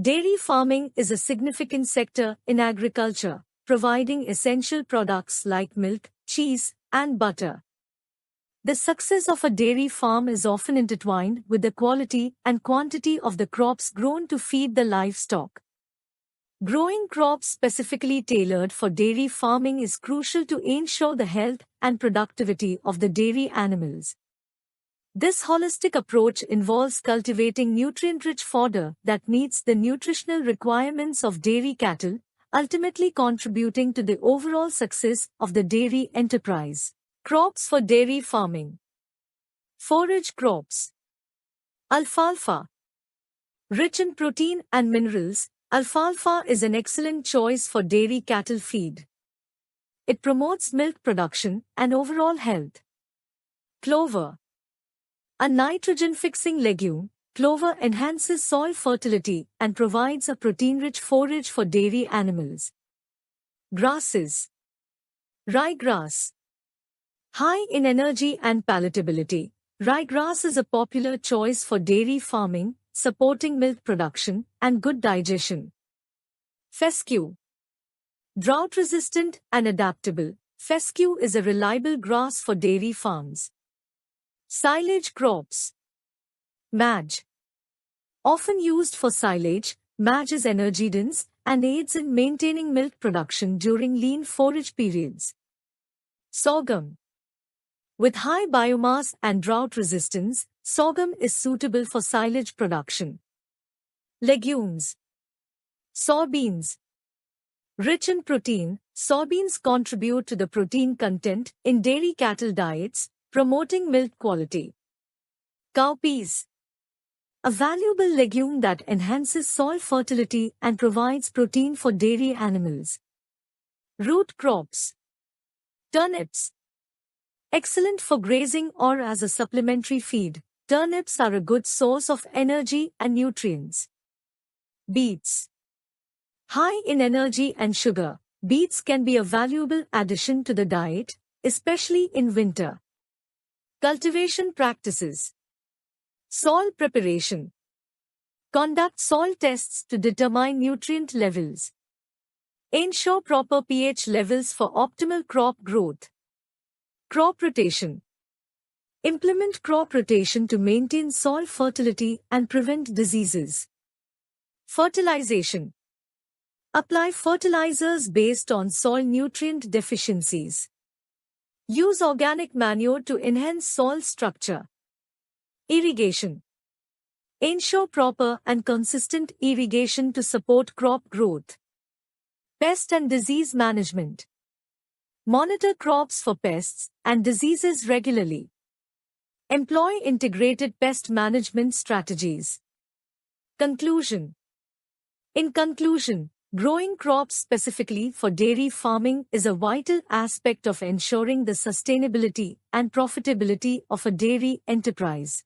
Dairy farming is a significant sector in agriculture, providing essential products like milk, cheese, and butter. The success of a dairy farm is often intertwined with the quality and quantity of the crops grown to feed the livestock. Growing crops specifically tailored for dairy farming is crucial to ensure the health and productivity of the dairy animals. This holistic approach involves cultivating nutrient-rich fodder that meets the nutritional requirements of dairy cattle, ultimately contributing to the overall success of the dairy enterprise. Crops for dairy farming. Forage crops. Alfalfa. Rich in protein and minerals, alfalfa is an excellent choice for dairy cattle feed. It promotes milk production and overall health. Clover. A nitrogen-fixing legume, clover enhances soil fertility and provides a protein-rich forage for dairy animals. Grasses. Ryegrass. High in energy and palatability, ryegrass is a popular choice for dairy farming, supporting milk production and good digestion. Fescue. Drought-resistant and adaptable, fescue is a reliable grass for dairy farms. Silage crops. Maize. Often used for silage, maize is energy-dense and aids in maintaining milk production during lean forage periods. Sorghum. With high biomass and drought resistance, sorghum is suitable for silage production. Legumes. Soybeans. Rich in protein, soybeans contribute to the protein content in dairy cattle diets, promoting milk quality. Cowpeas. A valuable legume that enhances soil fertility and provides protein for dairy animals. Root crops. Turnips. Excellent for grazing or as a supplementary feed, turnips are a good source of energy and nutrients. Beets. High in energy and sugar, beets can be a valuable addition to the diet, especially in winter. Cultivation practices. Soil preparation. Conduct soil tests to determine nutrient levels. Ensure proper pH levels for optimal crop growth. Crop rotation. Implement crop rotation to maintain soil fertility and prevent diseases. Fertilization. Apply fertilizers based on soil nutrient deficiencies. Use organic manure to enhance soil structure. Irrigation. Ensure proper and consistent irrigation to support crop growth. Pest and disease management. Monitor crops for pests and diseases regularly. Employ integrated pest management strategies. Conclusion. In conclusion, growing crops specifically for dairy farming is a vital aspect of ensuring the sustainability and profitability of a dairy enterprise.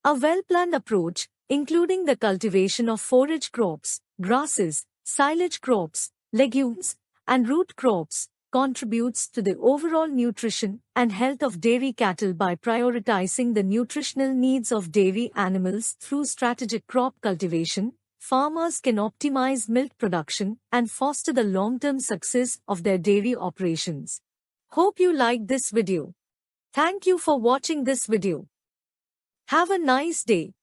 A well-planned approach, including the cultivation of forage crops, grasses, silage crops, legumes, and root crops, contributes to the overall nutrition and health of dairy cattle by prioritizing the nutritional needs of dairy animals through strategic crop cultivation. Farmers can optimize milk production and foster the long-term success of their dairy operations. Hope you liked this video. Thank you for watching this video. Have a nice day.